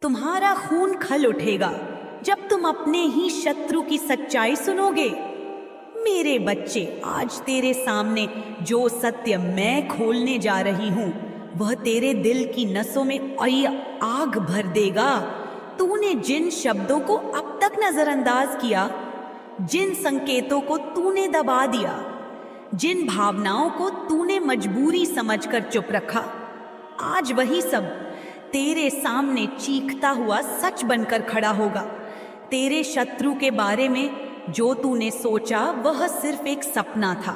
तुम्हारा खून खल उठेगा जब तुम अपने ही शत्रु की सच्चाई सुनोगे। मेरे बच्चे, आज तेरे सामने जो सत्य मैं खोलने जा रही हूं वह तेरे दिल की नसों में आग भर देगा। तूने जिन शब्दों को अब तक नजरअंदाज किया, जिन संकेतों को तूने दबा दिया, जिन भावनाओं को तूने मजबूरी समझकर चुप रखा, आज वही सब तेरे सामने चीखता हुआ सच बनकर खड़ा होगा। तेरे शत्रु के बारे में जो तूने सोचा वह सिर्फ एक सपना था,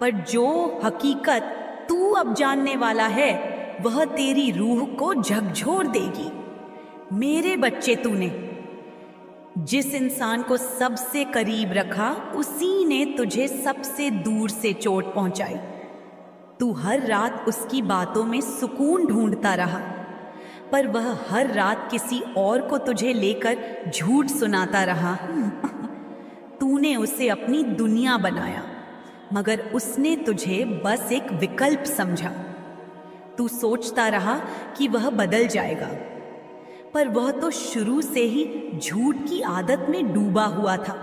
पर जो हकीकत तू अब जानने वाला है वह तेरी रूह को झकझोर देगी। मेरे बच्चे, तूने जिस इंसान को सबसे करीब रखा उसी ने तुझे सबसे दूर से चोट पहुंचाई। तू हर रात उसकी बातों में सुकून ढूंढता रहा, पर वह हर रात किसी और को तुझे लेकर झूठ सुनाता रहा। तूने उसे अपनी दुनिया बनाया, मगर उसने तुझे बस एक विकल्प समझा। तू सोचता रहा कि वह बदल जाएगा, पर वह तो शुरू से ही झूठ की आदत में डूबा हुआ था।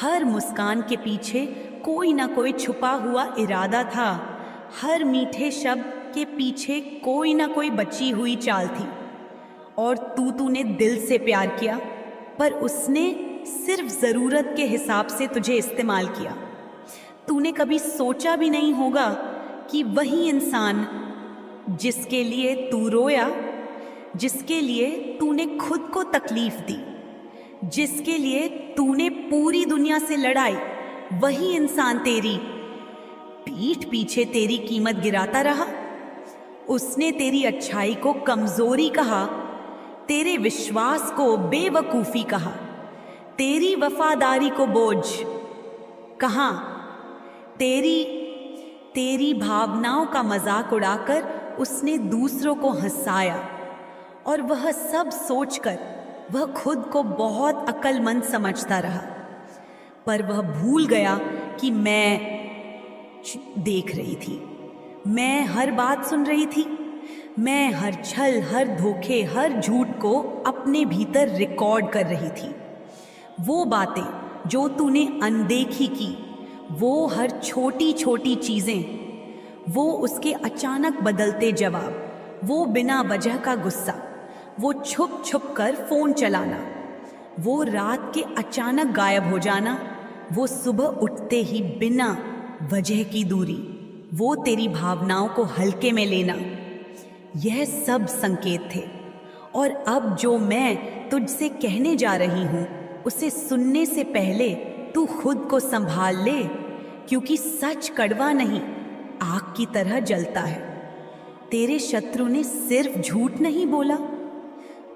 हर मुस्कान के पीछे कोई ना कोई छुपा हुआ इरादा था, हर मीठे शब्द के पीछे कोई ना कोई बची हुई चाल थी। और तूने दिल से प्यार किया, पर उसने सिर्फ जरूरत के हिसाब से तुझे इस्तेमाल किया। तूने कभी सोचा भी नहीं होगा कि वही इंसान जिसके लिए तू रोया, जिसके लिए तूने खुद को तकलीफ दी, जिसके लिए तूने पूरी दुनिया से लड़ाई, वही इंसान तेरी पीठ पीछे तेरी कीमत गिराता रहा। उसने तेरी अच्छाई को कमजोरी कहा, तेरे विश्वास को बेवकूफी कहा, तेरी वफादारी को बोझ कहा, तेरी भावनाओं का मजाक उड़ाकर उसने दूसरों को हंसाया। और वह सब सोचकर वह खुद को बहुत अक्लमंद समझता रहा, पर वह भूल गया कि मैं देख रही थी, मैं हर बात सुन रही थी, मैं हर छल, हर धोखे, हर झूठ को अपने भीतर रिकॉर्ड कर रही थी। वो बातें जो तूने अनदेखी की, वो हर छोटी छोटी चीजें, वो उसके अचानक बदलते जवाब, वो बिना वजह का गुस्सा, वो छुप छुप कर फोन चलाना, वो रात के अचानक गायब हो जाना, वो सुबह उठते ही बिना वजह की दूरी, वो तेरी भावनाओं को हल्के में लेना, यह सब संकेत थे। और अब जो मैं तुझसे कहने जा रही हूं उसे सुनने से पहले तू खुद को संभाल ले, क्योंकि सच कड़वा नहीं, आग की तरह जलता है। तेरे शत्रु ने सिर्फ झूठ नहीं बोला,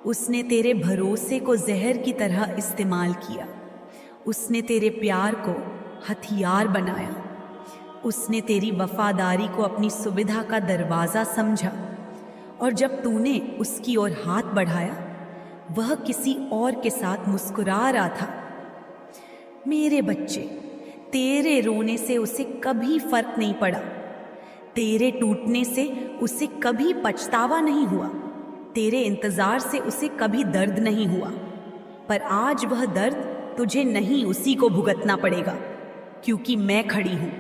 उसने तेरे भरोसे को जहर की तरह इस्तेमाल किया। उसने तेरे प्यार को हथियार बनाया, उसने तेरी वफादारी को अपनी सुविधा का दरवाज़ा समझा। और जब तूने उसकी ओर हाथ बढ़ाया, वह किसी और के साथ मुस्कुरा रहा था। मेरे बच्चे, तेरे रोने से उसे कभी फर्क नहीं पड़ा, तेरे टूटने से उसे कभी पछतावा नहीं हुआ, तेरे इंतजार से उसे कभी दर्द नहीं हुआ। पर आज वह दर्द तुझे नहीं, उसी को भुगतना पड़ेगा, क्योंकि मैं खड़ी हूं।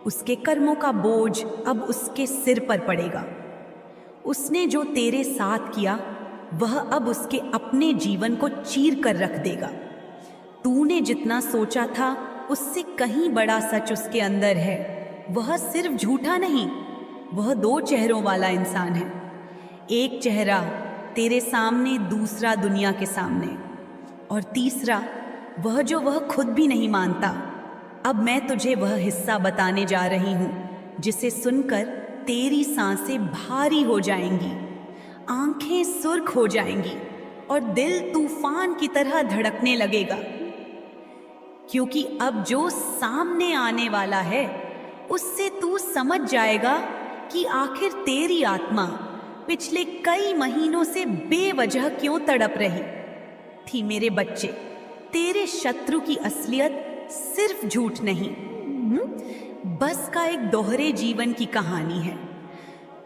उसके कर्मों का बोझ अब उसके सिर पर पड़ेगा। उसने जो तेरे साथ किया वह अब उसके अपने जीवन को चीर कर रख देगा। तूने जितना सोचा था उससे कहीं बड़ा सच उसके अंदर है। वह सिर्फ झूठा नहीं, वह दो चेहरों वाला इंसान है। एक चेहरा तेरे सामने, दूसरा दुनिया के सामने, और तीसरा वह जो वह खुद भी नहीं मानता। अब मैं तुझे वह हिस्सा बताने जा रही हूं जिसे सुनकर तेरी सांसें भारी हो जाएंगी, आंखें सुर्ख हो जाएंगी और दिल तूफान की तरह धड़कने लगेगा। क्योंकि अब जो सामने आने वाला है उससे तू समझ जाएगा कि आखिर तेरी आत्मा पिछले कई महीनों से बेवजह क्यों तड़प रही थी। मेरे बच्चे, तेरे शत्रु की असलियत सिर्फ झूठ नहीं, बस का एक दोहरे जीवन की कहानी है।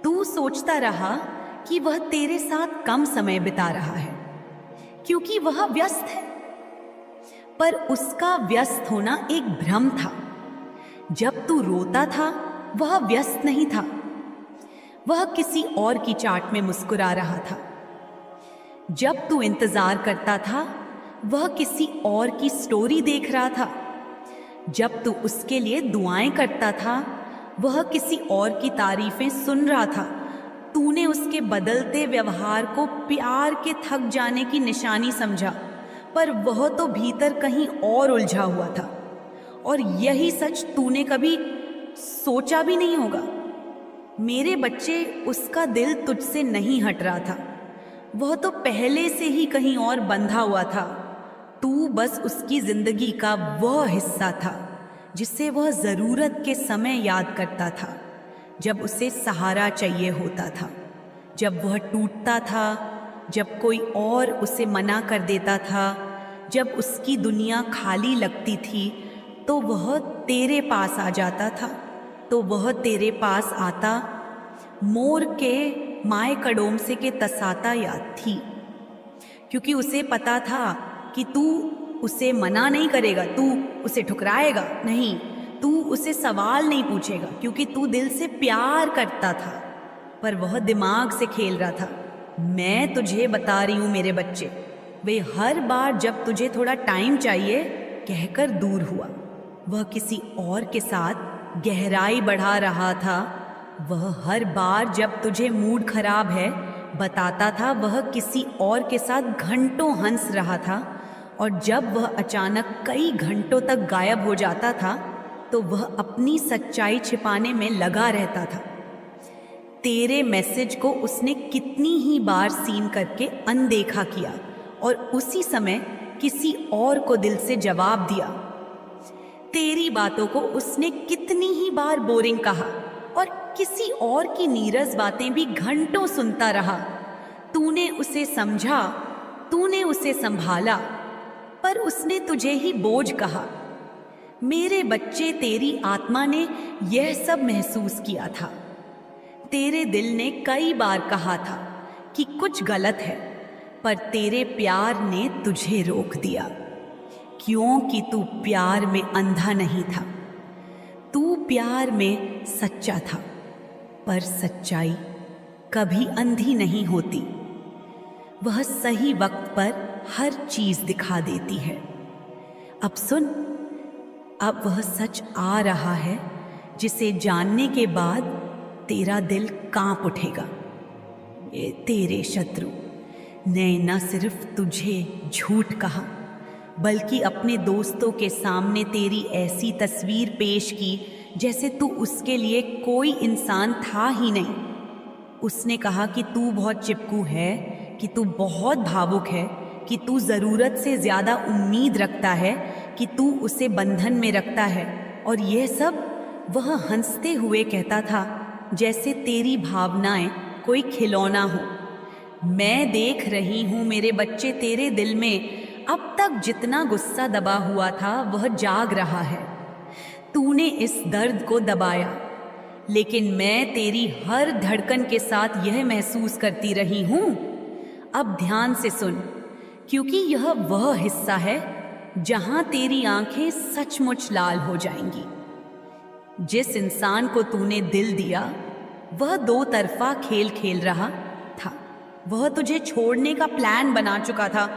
तू सोचता रहा कि वह तेरे साथ कम समय बिता रहा है क्योंकि वह व्यस्त है। पर उसका व्यस्त होना एक भ्रम था। जब तू रोता था वह व्यस्त नहीं था, वह किसी और की चाट में मुस्कुरा रहा था। जब तू इंतजार करता था वह किसी और की स्टोरी देख रहा था। जब तू उसके लिए दुआएं करता था वह किसी और की तारीफें सुन रहा था। तूने उसके बदलते व्यवहार को प्यार के थक जाने की निशानी समझा, पर वह तो भीतर कहीं और उलझा हुआ था। और यही सच तूने कभी सोचा भी नहीं होगा। मेरे बच्चे, उसका दिल तुझसे नहीं हट रहा था। वह तो पहले से ही कहीं और बंधा हुआ था। तू बस उसकी जिंदगी का वह हिस्सा था जिसे वह जरूरत के समय याद करता था, जब उसे सहारा चाहिए होता था, जब वह टूटता था, जब कोई और उसे मना कर देता था, जब उसकी दुनिया खाली लगती थी तो वह तेरे पास आ जाता था। तो वह तेरे पास आता, मोर के माए कड़ोम से के तसाता याद थी, क्योंकि उसे पता था कि तू उसे मना नहीं करेगा, तू उसे ठुकराएगा नहीं, तू उसे सवाल नहीं पूछेगा, क्योंकि तू दिल से प्यार करता था। पर वह दिमाग से खेल रहा था। मैं तुझे बता रही हूं मेरे बच्चे, वे हर बार जब तुझे थोड़ा टाइम चाहिए कहकर दूर हुआ। वह किसी और के साथ गहराई बढ़ा रहा था। वह हर बार जब तुझे मूड खराब है बताता था वह किसी और के साथ घंटों हंस रहा था। और जब वह अचानक कई घंटों तक गायब हो जाता था तो वह अपनी सच्चाई छिपाने में लगा रहता था। तेरे मैसेज को उसने कितनी ही बार सीन करके अनदेखा किया और उसी समय किसी और को दिल से जवाब दिया। तेरी बातों को उसने कितनी ही बार बोरिंग कहा और किसी और की नीरस बातें भी घंटों सुनता रहा। तूने उसे समझा, तूने उसे संभाला, पर उसने तुझे ही बोझ कहा। मेरे बच्चे, तेरी आत्मा ने यह सब महसूस किया था। तेरे दिल ने कई बार कहा था कि कुछ गलत है, पर तेरे प्यार ने तुझे रोक दिया, क्योंकि तू प्यार में अंधा नहीं था। तू प्यार में सच्चा था, पर सच्चाई कभी अंधी नहीं होती। वह सही वक्त पर हर चीज दिखा देती है। अब सुन, अब वह सच आ रहा है जिसे जानने के बाद तेरा दिल कांप उठेगा। ये तेरे शत्रु ने न सिर्फ तुझे झूठ कहा, बल्कि अपने दोस्तों के सामने तेरी ऐसी तस्वीर पेश की जैसे तू उसके लिए कोई इंसान था ही नहीं। उसने कहा कि तू बहुत चिपकू है, कि तू बहुत भावुक है, कि तू ज़रूरत से ज़्यादा उम्मीद रखता है, कि तू उसे बंधन में रखता है। और यह सब वह हंसते हुए कहता था, जैसे तेरी भावनाएं कोई खिलौना हो। मैं देख रही हूँ मेरे बच्चे, तेरे दिल में अब तक जितना गुस्सा दबा हुआ था वह जाग रहा है। तूने इस दर्द को दबाया, लेकिन मैं तेरी हर धड़कन के साथ यह महसूस करती रही हूँ। अब ध्यान से सुन, क्योंकि यह वह हिस्सा है जहां तेरी आंखें सचमुच लाल हो जाएंगी। जिस इंसान को तूने दिल दिया वह दो तरफा खेल खेल रहा था। वह तुझे छोड़ने का प्लान बना चुका था,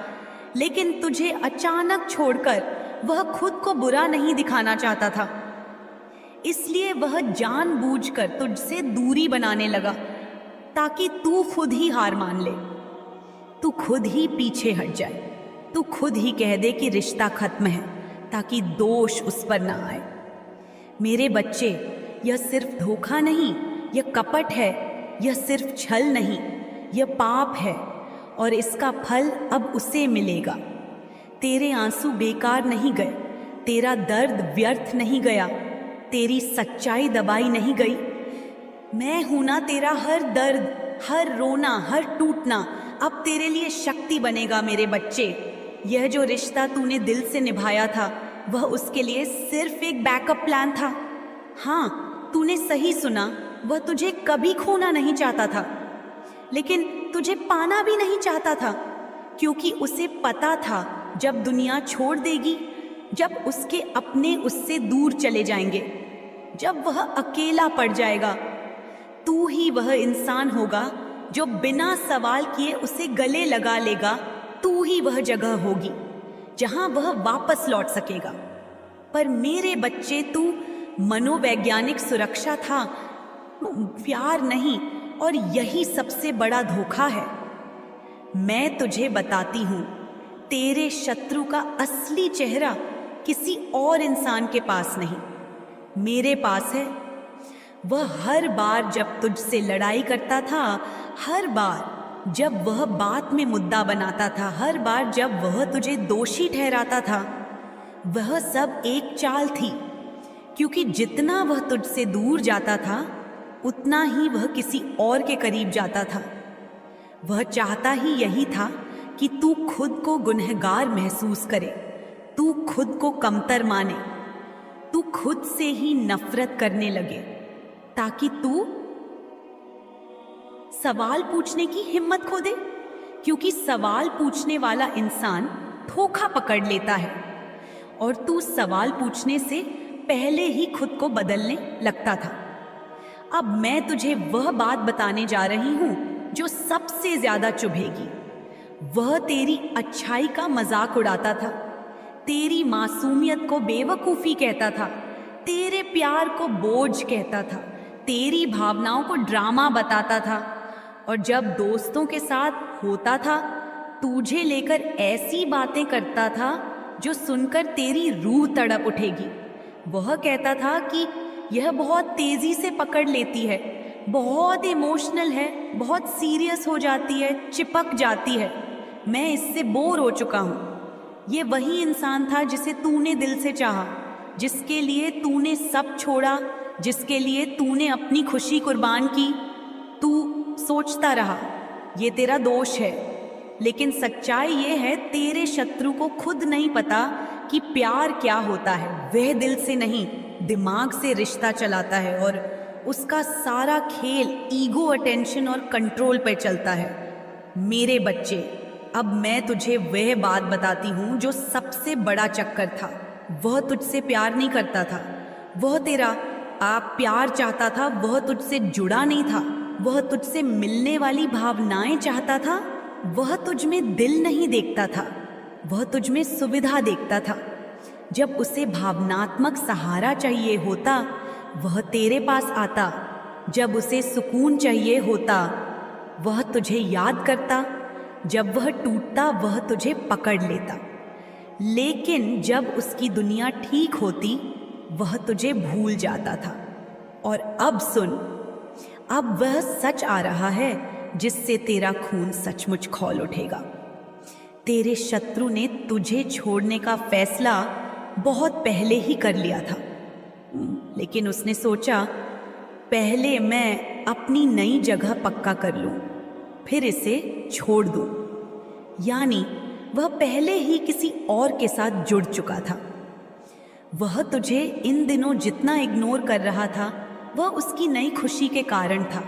लेकिन तुझे अचानक छोड़कर वह खुद को बुरा नहीं दिखाना चाहता था। इसलिए वह जानबूझकर तुझसे दूरी बनाने लगा, ताकि तू खुद ही हार मान ले, तू खुद ही पीछे हट जाए, तू खुद ही कह दे कि रिश्ता खत्म है, ताकि दोष उस पर ना आए। मेरे बच्चे, यह सिर्फ धोखा नहीं, यह कपट है, यह सिर्फ छल नहीं, यह पाप है, और इसका फल अब उसे मिलेगा। तेरे आंसू बेकार नहीं गए, तेरा दर्द व्यर्थ नहीं गया, तेरी सच्चाई दबाई नहीं गई। मैं हूं ना, तेरा हर दर्द, हर रोना, हर टूटना अब तेरे लिए शक्ति बनेगा मेरे बच्चे। यह जो रिश्ता तूने दिल से निभाया था वह उसके लिए सिर्फ एक बैकअप प्लान था। हाँ, तूने सही सुना, वह तुझे कभी खोना नहीं चाहता था। लेकिन तुझे पाना भी नहीं चाहता था, क्योंकि उसे पता था जब दुनिया छोड़ देगी, जब उसके अपने उससे दूर चले जाएंगे, जब वह अकेला पड़ जाएगा, तू ही वह इंसान होगा जो बिना सवाल किए उसे गले लगा लेगा। तू ही वह जगह होगी जहां वह वापस लौट सकेगा। पर मेरे बच्चे, तू मनोवैज्ञानिक सुरक्षा था, प्यार नहीं, और यही सबसे बड़ा धोखा है। मैं तुझे बताती हूं, तेरे शत्रु का असली चेहरा किसी और इंसान के पास नहीं, मेरे पास है। वह हर बार जब तुझसे लड़ाई करता था, हर बार जब वह बात में मुद्दा बनाता था, हर बार जब वह तुझे दोषी ठहराता था, वह सब एक चाल थी। क्योंकि जितना वह तुझसे दूर जाता था, उतना ही वह किसी और के करीब जाता था। वह चाहता ही यही था कि तू खुद को गुनहगार महसूस करे, तू खुद को कमतर माने, तू खुद से ही नफरत करने लगे, ताकि तू सवाल पूछने की हिम्मत खो दे। क्योंकि सवाल पूछने वाला इंसान धोखा पकड़ लेता है, और तू सवाल पूछने से पहले ही खुद को बदलने लगता था। अब मैं तुझे वह बात बताने जा रही हूं जो सबसे ज्यादा चुभेगी। वह तेरी अच्छाई का मजाक उड़ाता था, तेरी मासूमियत को बेवकूफी कहता था, तेरे प्यार को बोझ कहता था, तेरी भावनाओं को ड्रामा बताता था, और जब दोस्तों के साथ होता था, तुझे लेकर ऐसी बातें करता था जो सुनकर तेरी रूह तड़प उठेगी। वह कहता था कि यह बहुत तेजी से पकड़ लेती है, बहुत इमोशनल है, बहुत सीरियस हो जाती है, चिपक जाती है, मैं इससे बोर हो चुका हूँ। ये वही इंसान था जिसे तूने दिल से चाहा, जिसके लिए तूने सब छोड़ा, जिसके लिए तूने अपनी खुशी कुर्बान की। तू सोचता रहा ये तेरा दोष है, लेकिन सच्चाई ये है तेरे शत्रु को खुद नहीं पता कि प्यार क्या होता है। वह दिल से नहीं, दिमाग से रिश्ता चलाता है, और उसका सारा खेल ईगो, अटेंशन और कंट्रोल पर चलता है। मेरे बच्चे, अब मैं तुझे वह बात बताती हूँ जो सबसे बड़ा चक्कर था। वह तुझसे प्यार नहीं करता था, वह तेरा आप प्यार चाहता था, वह तुझसे जुड़ा नहीं था, वह तुझसे मिलने वाली भावनाएं चाहता था, वह तुझ में दिल नहीं देखता था, वह तुझ में सुविधा देखता था। जब उसे भावनात्मक सहारा चाहिए होता, वह तेरे पास आता। जब उसे सुकून चाहिए होता, वह तुझे याद करता। जब वह टूटता, वह तुझे पकड़ लेता। लेकिन जब उसकी दुनिया ठीक होती, वह तुझे भूल जाता था। और अब सुन, अब वह सच आ रहा है जिससे तेरा खून सचमुच खौल उठेगा। तेरे शत्रु ने तुझे छोड़ने का फैसला बहुत पहले ही कर लिया था, लेकिन उसने सोचा पहले मैं अपनी नई जगह पक्का कर लूं, फिर इसे छोड़ दूं। यानी वह पहले ही किसी और के साथ जुड़ चुका था। वह तुझे इन दिनों जितना इग्नोर कर रहा था, वह उसकी नई खुशी के कारण था,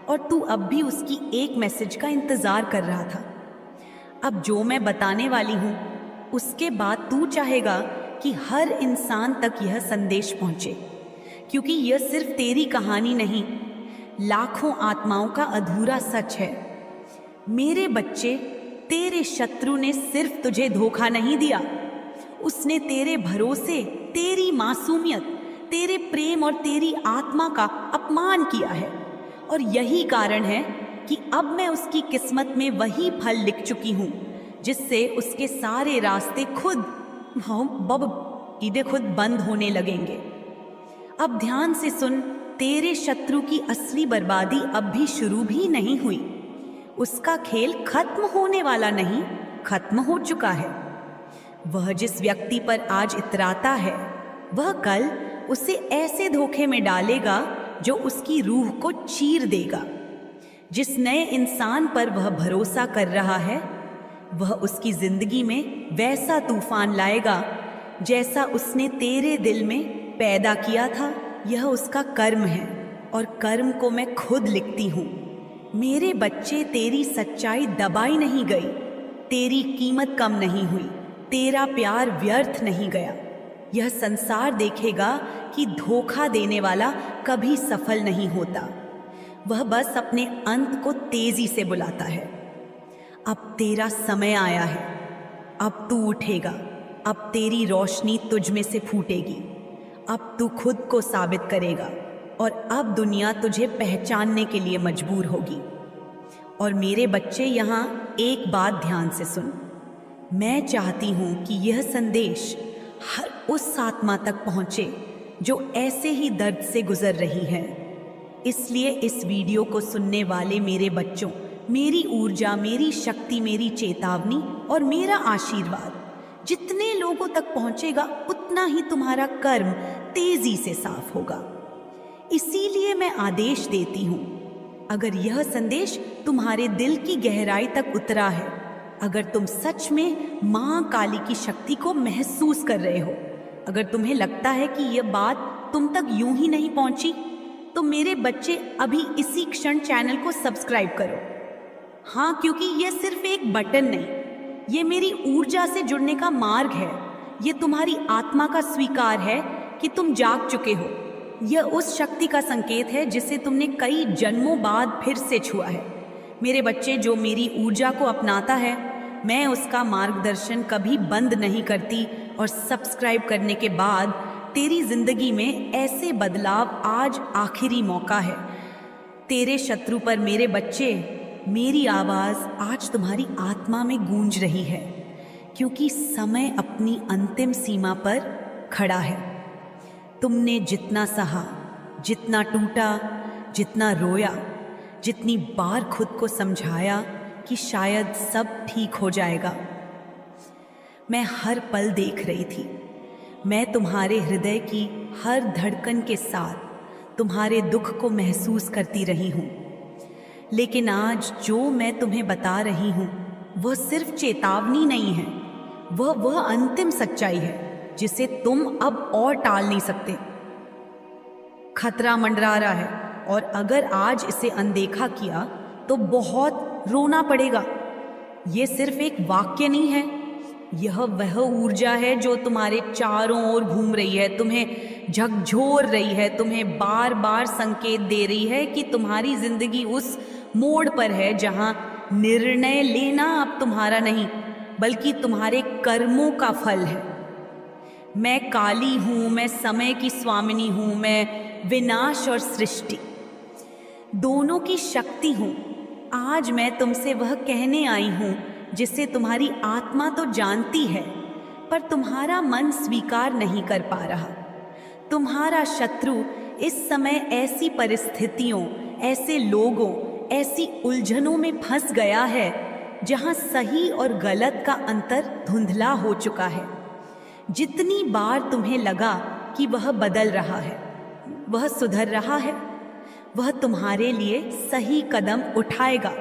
और तू अब भी उसकी एक मैसेज का इंतजार कर रहा था। अब जो मैं बताने वाली हूँ, उसके बाद तू चाहेगा कि हर इंसान तक यह संदेश पहुँचे, क्योंकि यह सिर्फ तेरी कहानी नहीं, लाखों आत्माओं का अधूरा सच है। मेरे बच्चे, तेरे शत्रु ने सिर्फ तुझे धोखा नहीं दिया, उसने तेरे भरोसे, तेरी मासूमियत, तेरे प्रेम और तेरी आत्मा का अपमान किया है। और यही कारण है कि अब मैं उसकी किस्मत में वही फल लिख चुकी हूँ जिससे उसके सारे रास्ते खुद बंद होने लगेंगे। अब ध्यान से सुन, तेरे शत्रु की असली बर्बादी अब भी शुरू भी नहीं हुई। उसका खेल खत्म होने वाला नहीं, खत्म हो चुका है। वह जिस व्यक्ति पर आज इतराता है, वह कल उसे ऐसे धोखे में डालेगा जो उसकी रूह को चीर देगा। जिस नए इंसान पर वह भरोसा कर रहा है, वह उसकी जिंदगी में वैसा तूफान लाएगा जैसा उसने तेरे दिल में पैदा किया था। यह उसका कर्म है, और कर्म को मैं खुद लिखती हूँ। मेरे बच्चे, तेरी सच्चाई दबाई नहीं गई, तेरी कीमत कम नहीं हुई, तेरा प्यार व्यर्थ नहीं गया। यह संसार देखेगा कि धोखा देने वाला कभी सफल नहीं होता, वह बस अपने अंत को तेजी से बुलाता है। अब तेरा समय आया है, अब तू उठेगा, अब तेरी रोशनी तुझ में से फूटेगी, अब तू खुद को साबित करेगा और अब दुनिया तुझे पहचानने के लिए मजबूर होगी। और मेरे बच्चे, यहाँ एक बात ध्यान से सुन। मैं चाहती हूँ कि यह संदेश हर उस आत्मा तक पहुँचे जो ऐसे ही दर्द से गुजर रही है। इसलिए इस वीडियो को सुनने वाले मेरे बच्चों, मेरी ऊर्जा, मेरी शक्ति, मेरी चेतावनी और मेरा आशीर्वाद जितने लोगों तक पहुँचेगा, उतना ही तुम्हारा कर्म तेजी से साफ होगा। इसीलिए मैं आदेश देती हूँ, अगर यह संदेश तुम्हारे दिल की गहराई तक उतरा है, अगर तुम सच में माँ काली की शक्ति को महसूस कर रहे हो, अगर तुम्हें लगता है कि यह बात तुम तक यूं ही नहीं पहुंची, तो मेरे बच्चे अभी इसी क्षण चैनल को सब्सक्राइब करो। हाँ, क्योंकि यह सिर्फ एक बटन नहीं, ये मेरी ऊर्जा से जुड़ने का मार्ग है। ये तुम्हारी आत्मा का स्वीकार है कि तुम जाग चुके हो। यह उस शक्ति का संकेत है जिसे तुमने कई जन्मों बाद फिर से छुआ है। मेरे बच्चे, जो मेरी ऊर्जा को अपनाता है, मैं उसका मार्गदर्शन कभी बंद नहीं करती। और सब्सक्राइब करने के बाद तेरी जिंदगी में ऐसे बदलाव आज आखिरी मौका है। तेरे शत्रु पर मेरे बच्चे, मेरी आवाज आज तुम्हारी आत्मा में गूंज रही है, क्योंकि समय अपनी अंतिम सीमा पर खड़ा है। तुमने जितना सहा, जितना टूटा, जितना रोया, जितनी बार खुद को समझाया कि शायद सब ठीक हो जाएगा, मैं हर पल देख रही थी। मैं तुम्हारे हृदय की हर धड़कन के साथ तुम्हारे दुख को महसूस करती रही हूँ। लेकिन आज जो मैं तुम्हें बता रही हूँ, वह सिर्फ चेतावनी नहीं है, वह अंतिम सच्चाई है जिसे तुम अब और टाल नहीं सकते। खतरा मंडरा रहा है, और अगर आज इसे अनदेखा किया तो बहुत रोना पड़ेगा। ये सिर्फ एक वाक्य नहीं है, यह वह ऊर्जा है जो तुम्हारे चारों ओर घूम रही है, तुम्हें झकझोर रही है, तुम्हें बार बार संकेत दे रही है कि तुम्हारी जिंदगी उस मोड़ पर है जहां निर्णय लेना अब तुम्हारा नहीं, बल्कि तुम्हारे कर्मों का फल है। मैं काली हूं, मैं समय की स्वामिनी हूं, मैं विनाश और सृष्टि दोनों की शक्ति हूं। आज मैं तुमसे वह कहने आई हूं जिसे तुम्हारी आत्मा तो जानती है, पर तुम्हारा मन स्वीकार नहीं कर पा रहा। तुम्हारा शत्रु इस समय ऐसी परिस्थितियों, ऐसे लोगों, ऐसी उलझनों में फंस गया है जहां सही और गलत का अंतर धुंधला हो चुका है। जितनी बार तुम्हें लगा कि वह बदल रहा है, वह सुधर रहा है, वह तुम्हारे लिए सही कदम उठाएगा,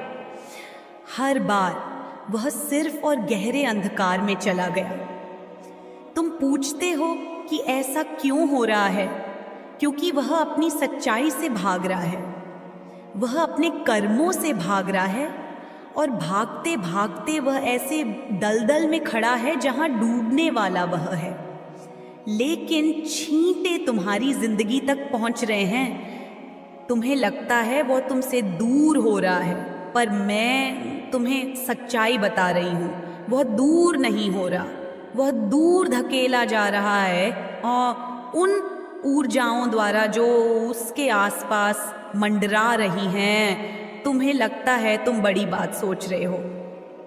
हर बार वह सिर्फ और गहरे अंधकार में चला गया। तुम पूछते हो कि ऐसा क्यों हो रहा है? क्योंकि वह अपनी सच्चाई से भाग रहा है, वह अपने कर्मों से भाग रहा है, और भागते भागते वह ऐसे दलदल में खड़ा है जहां डूबने वाला वह है। लेकिन छींटे तुम्हारी जिंदगी तक पहुंच रहे हैं। तुम्हें लगता है वो तुमसे दूर हो रहा है, पर मैं तुम्हें सच्चाई बता रही हूँ, वह दूर नहीं हो रहा, वह दूर धकेला जा रहा है, और उन ऊर्जाओं द्वारा जो उसके आसपास मंडरा रही हैं। तुम्हें लगता है तुम बड़ी बात सोच रहे हो।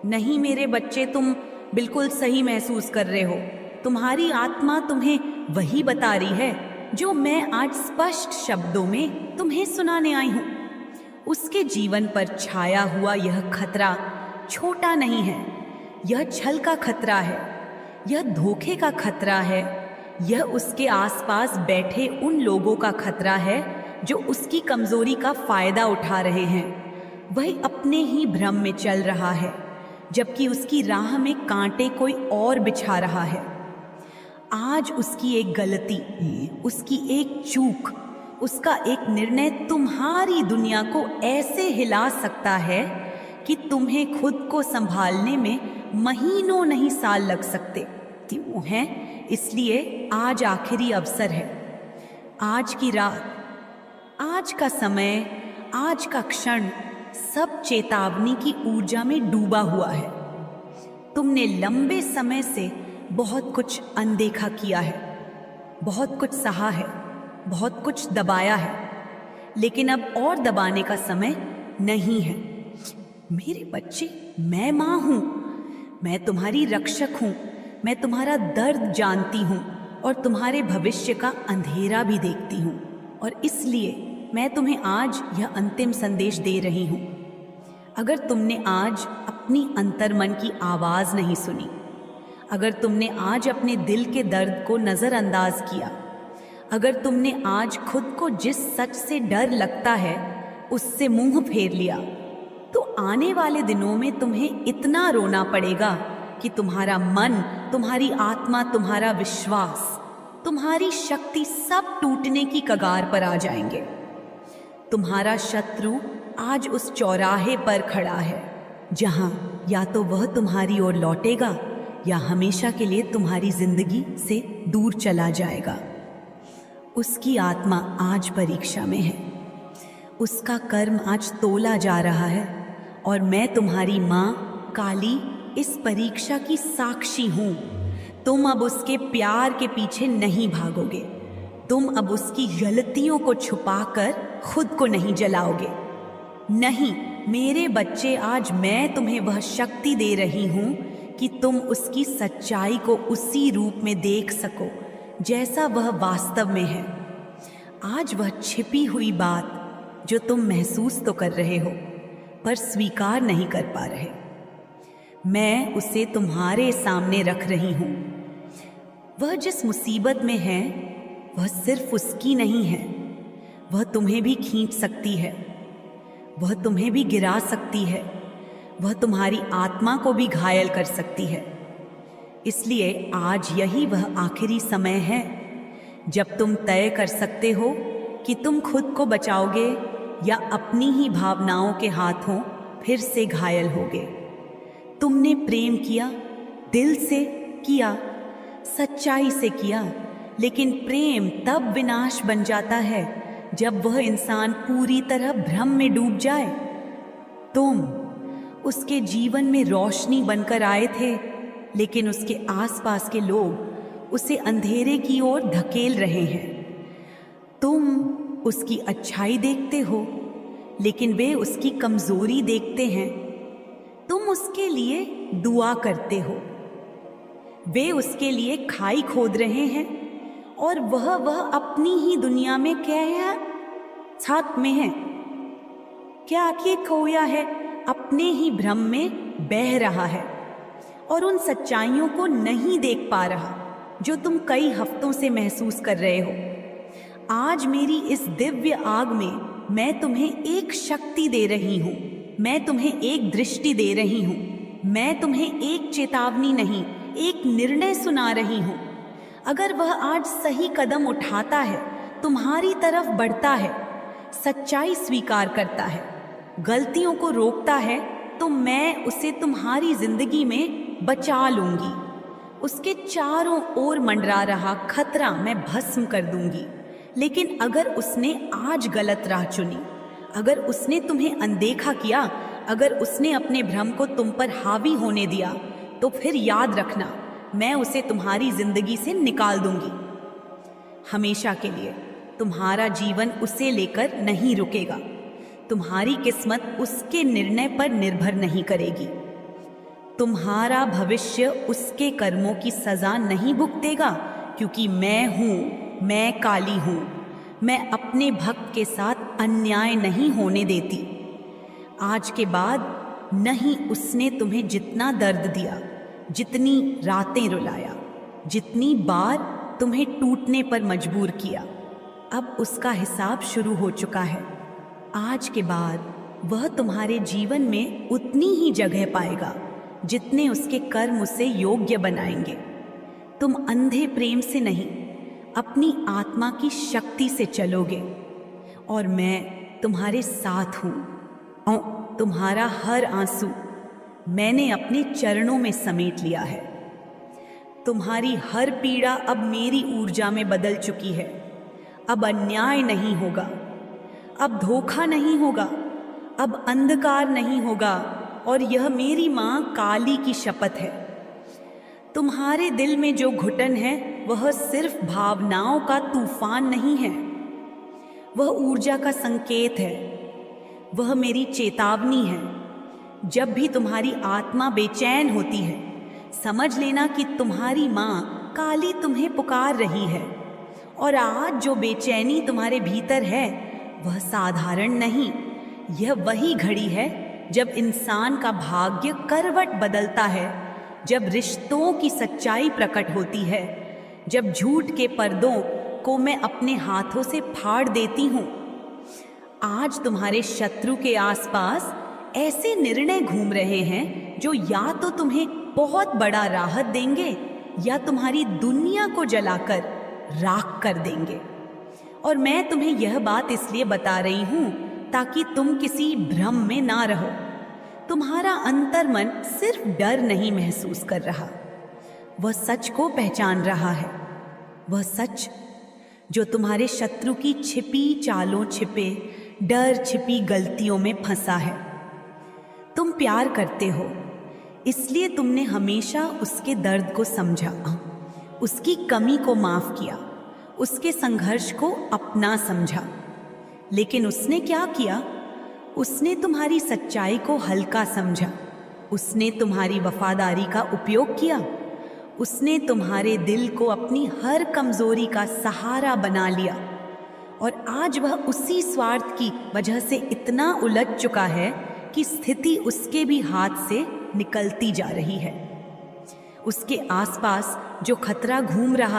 नहीं मेरे बच्चे, तुम बिल्कुल सही महसूस कर रहे हो। तुम्हारी आत्मा तुम्हें वही बता रही है जो मैं आज स्पष्ट शब्दों में तुम्हें सुनाने आई हूँ। उसके जीवन पर छाया हुआ यह खतरा छोटा नहीं है, यह छल का खतरा है, यह धोखे का खतरा है, यह उसके आसपास बैठे उन लोगों का खतरा है जो उसकी कमजोरी का फायदा उठा रहे हैं। वह अपने ही भ्रम में चल रहा है, जबकि उसकी राह में कांटे कोई और बिछा रहा है। आज उसकी एक गलती, उसकी एक चूक उसका एक निर्णय तुम्हारी दुनिया को ऐसे हिला सकता है कि तुम्हें खुद को संभालने में महीनों नहीं साल लग सकते। क्यों है? इसलिए आज आखिरी अवसर है। आज की रात, आज का समय, आज का क्षण सब चेतावनी की ऊर्जा में डूबा हुआ है। तुमने लंबे समय से बहुत कुछ अनदेखा किया है, बहुत कुछ सहा है, बहुत कुछ दबाया है, लेकिन अब और दबाने का समय नहीं है। मेरे बच्चे, मैं माँ हूँ, मैं तुम्हारी रक्षक हूँ, मैं तुम्हारा दर्द जानती हूँ और तुम्हारे भविष्य का अंधेरा भी देखती हूँ, और इसलिए मैं तुम्हें आज यह अंतिम संदेश दे रही हूँ। अगर तुमने आज अपनी अंतर्मन की आवाज़ नहीं सुनी, अगर तुमने आज अपने दिल के दर्द को नज़रअंदाज किया, अगर तुमने आज खुद को जिस सच से डर लगता है उससे मुंह फेर लिया, तो आने वाले दिनों में तुम्हें इतना रोना पड़ेगा कि तुम्हारा मन, तुम्हारी आत्मा, तुम्हारा विश्वास, तुम्हारी शक्ति सब टूटने की कगार पर आ जाएंगे। तुम्हारा शत्रु आज उस चौराहे पर खड़ा है जहां या तो वह तुम्हारी ओर लौटेगा या हमेशा के लिए तुम्हारी जिंदगी से दूर चला जाएगा। उसकी आत्मा आज परीक्षा में है, उसका कर्म आज तोला जा रहा है, और मैं तुम्हारी माँ काली इस परीक्षा की साक्षी हूँ। तुम अब उसके प्यार के पीछे नहीं भागोगे, तुम अब उसकी गलतियों को छुपाकर खुद को नहीं जलाओगे। नहीं मेरे बच्चे, आज मैं तुम्हें वह शक्ति दे रही हूँ कि तुम उसकी सच्चाई को उसी रूप में देख सको जैसा वह वास्तव में है। आज वह छिपी हुई बात जो तुम महसूस तो कर रहे हो पर स्वीकार नहीं कर पा रहे, मैं उसे तुम्हारे सामने रख रही हूँ। वह जिस मुसीबत में है वह सिर्फ उसकी नहीं है, वह तुम्हें भी खींच सकती है, वह तुम्हें भी गिरा सकती है, वह तुम्हारी आत्मा को भी घायल कर सकती है। इसलिए आज यही वह आखिरी समय है जब तुम तय कर सकते हो कि तुम खुद को बचाओगे या अपनी ही भावनाओं के हाथों फिर से घायल होगे। तुमने प्रेम किया, दिल से किया, सच्चाई से किया, लेकिन प्रेम तब विनाश बन जाता है जब वह इंसान पूरी तरह भ्रम में डूब जाए। तुम उसके जीवन में रोशनी बनकर आए थे, लेकिन उसके आसपास के लोग उसे अंधेरे की ओर धकेल रहे हैं। तुम उसकी अच्छाई देखते हो, लेकिन वे उसकी कमजोरी देखते हैं। तुम उसके लिए दुआ करते हो, वे उसके लिए खाई खोद रहे हैं, और वह अपनी ही दुनिया में क्या है, साथ में है, क्या कि खोया है, अपने ही भ्रम में बह रहा है और उन सच्चाइयों को नहीं देख पा रहा जो तुम कई हफ्तों से महसूस कर रहे हो। आज मेरी इस दिव्य आग में मैं तुम्हें एक शक्ति दे रही हूँ, मैं तुम्हें एक दृष्टि दे रही हूँ, मैं तुम्हें एक चेतावनी नहीं, एक निर्णय सुना रही हूँ। अगर वह आज सही कदम उठाता है, तुम्हारी तरफ बढ़ता है, सच्चाई स्वीकार करता है, गलतियों को रोकता है, तो मैं उसे तुम्हारी जिंदगी में बचा लूंगी। उसके चारों ओर मंडरा रहा खतरा मैं भस्म कर दूंगी। लेकिन अगर उसने आज गलत राह चुनी, अगर उसने तुम्हें अनदेखा किया, अगर उसने अपने भ्रम को तुम पर हावी होने दिया, तो फिर याद रखना, मैं उसे तुम्हारी जिंदगी से निकाल दूंगी। हमेशा के लिए तुम्हारा जीवन उसे लेकर नहीं रुकेगा। तुम्हारी किस्मत उसके निर्णय पर निर्भर नहीं करेगी। तुम्हारा भविष्य उसके कर्मों की सजा नहीं भुगतेगा, क्योंकि मैं हूँ, मैं काली हूँ। मैं अपने भक्त के साथ अन्याय नहीं होने देती। आज के बाद नहीं उसने तुम्हें जितना दर्द दिया, जितनी रातें रुलाया, जितनी बार तुम्हें टूटने पर मजबूर किया, अब उसका हिसाब शुरू हो चुका है। आज के बाद वह तुम्हारे जीवन में उतनी ही जगह पाएगा जितने उसके कर्म उसे योग्य बनाएंगे। तुम अंधे प्रेम से नहीं, अपनी आत्मा की शक्ति से चलोगे, और मैं तुम्हारे साथ हूँ और तुम्हारा हर आंसू मैंने अपने चरणों में समेट लिया है। तुम्हारी हर पीड़ा अब मेरी ऊर्जा में बदल चुकी है। अब अन्याय नहीं होगा, अब धोखा नहीं होगा, अब अंधकार नहीं होगा, और यह मेरी माँ काली की शपथ है। तुम्हारे दिल में जो घुटन है वह सिर्फ भावनाओं का तूफान नहीं है, वह ऊर्जा का संकेत है, वह मेरी चेतावनी है। जब भी तुम्हारी आत्मा बेचैन होती है, समझ लेना कि तुम्हारी माँ काली तुम्हें पुकार रही है। और आज जो बेचैनी तुम्हारे भीतर है वह साधारण नहीं, यह वही घड़ी है जब इंसान का भाग्य करवट बदलता है, जब रिश्तों की सच्चाई प्रकट होती है, जब झूठ के पर्दों को मैं अपने हाथों से फाड़ देती हूँ। आज तुम्हारे शत्रु के आसपास ऐसे निर्णय घूम रहे हैं जो या तो तुम्हें बहुत बड़ा राहत देंगे या तुम्हारी दुनिया को जलाकर राख कर देंगे। और मैं तुम्हें यह बात इसलिए बता रही हूं ताकि तुम किसी भ्रम में ना रहो। तुम्हारा अंतर्मन सिर्फ डर नहीं महसूस कर रहा, वह सच को पहचान रहा है। वह सच जो तुम्हारे शत्रु की छिपी चालों, छिपे डर, छिपी गलतियों में फंसा है। तुम प्यार करते हो, इसलिए तुमने हमेशा उसके दर्द को समझा, उसकी कमी को माफ किया, उसके संघर्ष को अपना समझा। लेकिन उसने क्या किया? उसने तुम्हारी सच्चाई को हल्का समझा, उसने तुम्हारी वफादारी का उपयोग किया, उसने तुम्हारे दिल को अपनी हर कमजोरी का सहारा बना लिया। और आज वह उसी स्वार्थ की वजह से इतना उलझ चुका है कि स्थिति उसके भी हाथ से निकलती जा रही है। उसके आसपास जो खतरा घूम रहा